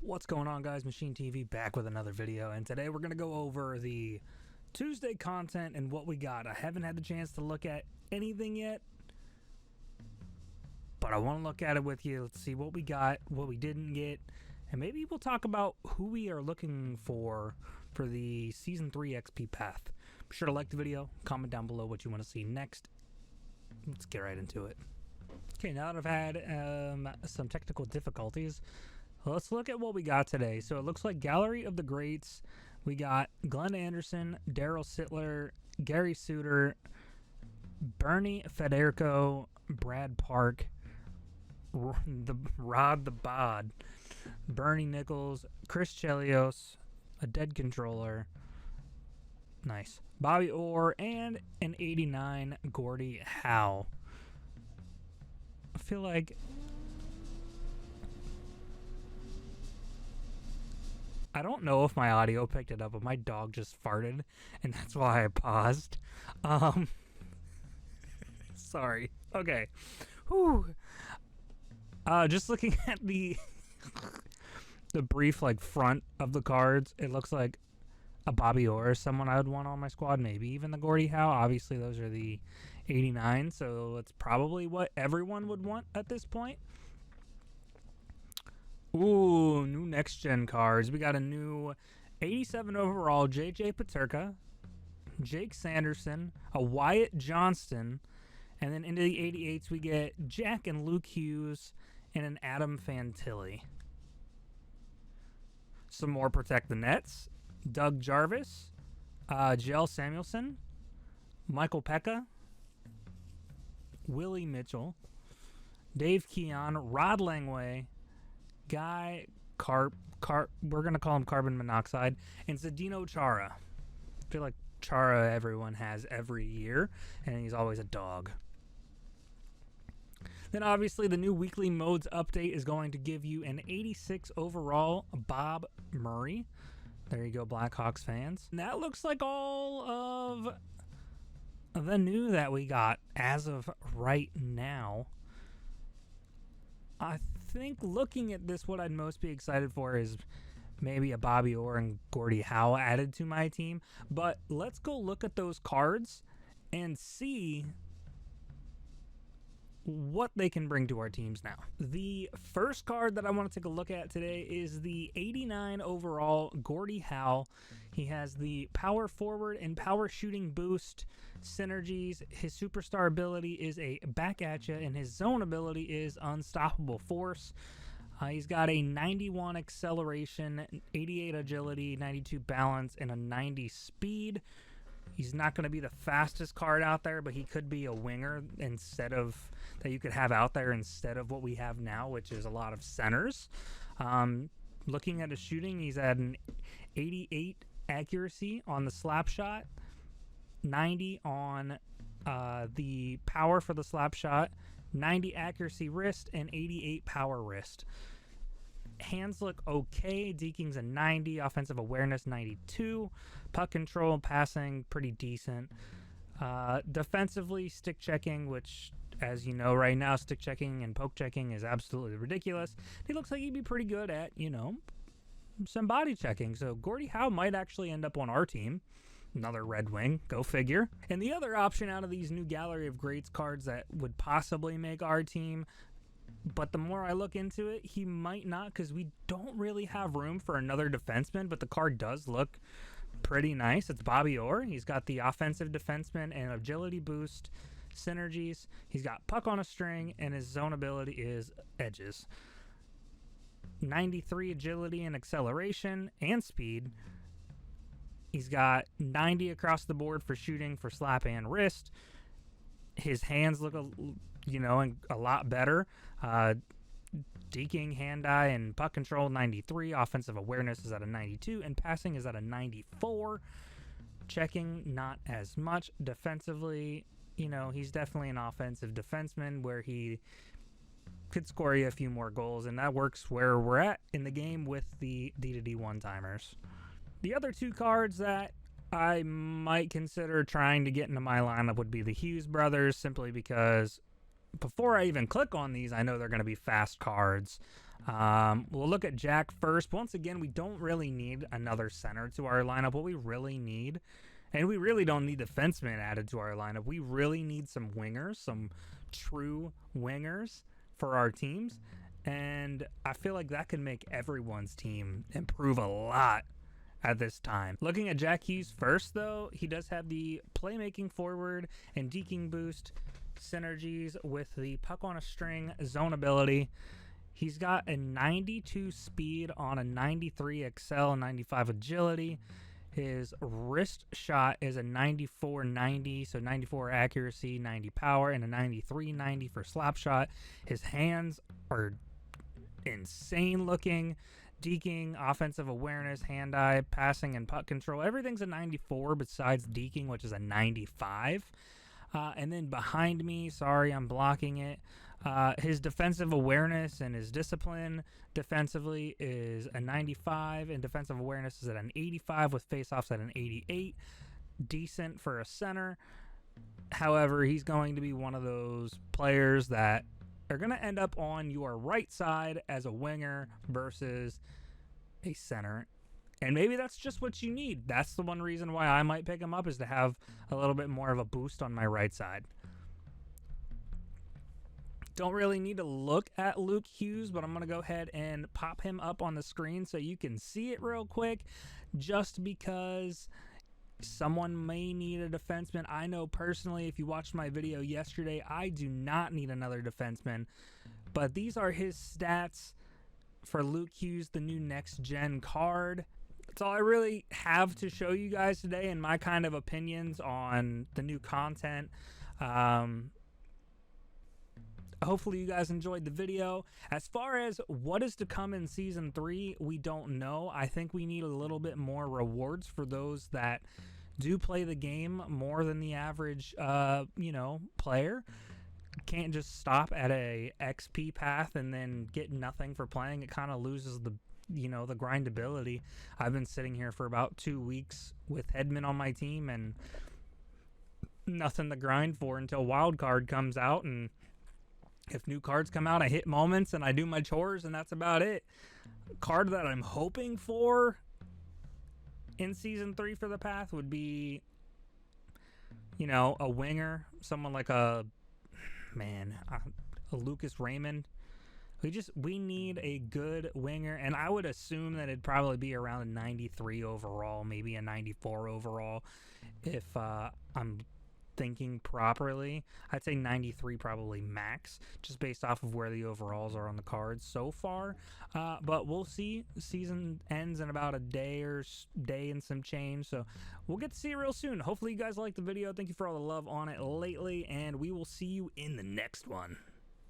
What's going on, guys? Machine TV back with another video, and today we're going to go over the Tuesday content and what we got. I haven't had the chance to look at anything yet, but I want to look at it with you. Let's see what we got, what we didn't get, and maybe we'll talk about who we are looking for the Season 3 XP path. Be sure to like the video, comment down below what you want to see next. Let's get right into it. Okay, now that I've had some technical difficulties, let's look at what we got today. So it looks like Gallery of the Greats. We got Glenn Anderson, Daryl Sittler, Gary Suter, Bernie Federico, Brad Park, Rod the Bod, Bernie Nichols, Chris Chelios, a dead controller, nice, Bobby Orr, and an 89 Gordie Howe. I feel like I don't know if my audio picked it up, but my dog just farted, and that's why I paused. Sorry. Okay. Whew. Just looking at the brief front of the cards, it looks like a Bobby Orr is someone I would want on my squad. Maybe even the Gordie Howe. Obviously, those are the 89, so it's probably what everyone would want at this point. Ooh, new next-gen cards. We got a new 87 overall J.J. Paterka, Jake Sanderson, a Wyatt Johnston, and then into the 88s we get Jack and Luke Hughes and an Adam Fantilli. Some more Protect the Nets. Doug Jarvis, Jell Samuelson, Michael Pekka, Willie Mitchell, Dave Keon, Rod Langway, Guy we're going to call him Carbon Monoxide, and Zdeno Chara. I feel like Chara everyone has every year, and he's always a dog. Then obviously the new weekly modes update is going to give you an 86 overall Bob Murray. There you go, Blackhawks fans. And that looks like all of the new that we got as of right now. I think looking at this, what I'd most be excited for is maybe a Bobby Orr and Gordie Howe added to my team. But let's go look at those cards and see what they can bring to our teams now. The first card that I want to take a look at today is the 89 overall Gordie Howe. He has the power forward and power shooting boost synergies. His superstar ability is a back at ya, and his zone ability is unstoppable force. He's got a 91 acceleration, 88 agility, 92 balance, and a 90 speed. He's not going to be the fastest card out there, but he could be a winger that you could have out there instead of what we have now, which is a lot of centers. Looking at his shooting, he's at an 88 accuracy on the slap shot, 90 on the power for the slap shot, 90 accuracy wrist, and 88 power wrist. Hands look okay. Deking's a 90, offensive awareness 92, puck control, passing pretty decent. Defensively, stick checking, which, as you know right now, stick checking and poke checking is absolutely ridiculous. He looks like he'd be pretty good at, some body checking. So Gordie Howe might actually end up on our team. Another Red Wing, go figure. And the other option out of these new Gallery of Greats cards that would possibly make our team, but the more I look into it, he might not, because we don't really have room for another defenseman, but the card does look pretty nice. It's Bobby Orr. He's got the offensive defenseman and agility boost synergies. He's got puck on a string, and his zone ability is edges. 93 agility and acceleration and speed. He's got 90 across the board for shooting, for slap, and wrist. His hands look a lot better. Deking, hand-eye, and puck control 93. Offensive awareness is at a 92, and passing is at a 94. Checking, not as much. Defensively, he's definitely an offensive defenseman where he could score you a few more goals, and that works where we're at in the game with the D2D one-timers. The other two cards that I might consider trying to get into my lineup would be the Hughes brothers, simply because before I even click on these, I know they're going to be fast cards. We'll look at Jack first. Once again, we don't really need another center to our lineup. What we really need, and we really don't need defensemen added to our lineup. We really need some wingers, some true wingers for our teams. And I feel like that could make everyone's team improve a lot at this time. Looking at Jack Hughes first, though, he does have the playmaking forward and deking boost synergies with the puck on a string zone ability. He's got a 92 speed on a 93 excel and 95 agility. His wrist shot is a 94-90, so 94 accuracy, 90 power, and a 93-90 for slap shot. His hands are insane looking. Deking, offensive awareness, hand-eye, passing, and puck control. Everything's a 94 besides deking, which is a 95. And then behind me, sorry, I'm blocking it. His defensive awareness and his discipline defensively is a 95, and defensive awareness is at an 85 with faceoffs at an 88. Decent for a center. However, he's going to be one of those players that are going to end up on your right side as a winger versus a center. And maybe that's just what you need. That's the one reason why I might pick him up, is to have a little bit more of a boost on my right side. Don't really need to look at Luke Hughes, but I'm going to go ahead and pop him up on the screen so you can see it real quick, just because someone may need a defenseman. I know personally, if you watched my video yesterday, I do not need another defenseman, but these are his stats for Luke Hughes, the new next-gen card. That's all I really have to show you guys today, and my kind of opinions on the new content. Hopefully you guys enjoyed the video. As far as what is to come in Season 3, we don't know. I think we need a little bit more rewards for those that do play the game more than the average, player. Can't just stop at a XP path and then get nothing for playing. It kind of loses the grindability. I've been sitting here for about 2 weeks with Hedman on my team and nothing to grind for until Wild Card comes out, and if new cards come out, I hit moments and I do my chores, and that's about it. Card that I'm hoping for in Season 3 for the path would be, a winger. Someone like a Lucas Raymond. We need a good winger, and I would assume that it'd probably be around a 93 overall, maybe a 94 overall, if I'm thinking properly. I'd say 93 probably max, just based off of where the overalls are on the cards so far. But we'll see. The season ends in about a day and some change, so we'll get to see it real soon. Hopefully you guys liked the video. Thank you for all the love on it lately, and we will see you in the next one.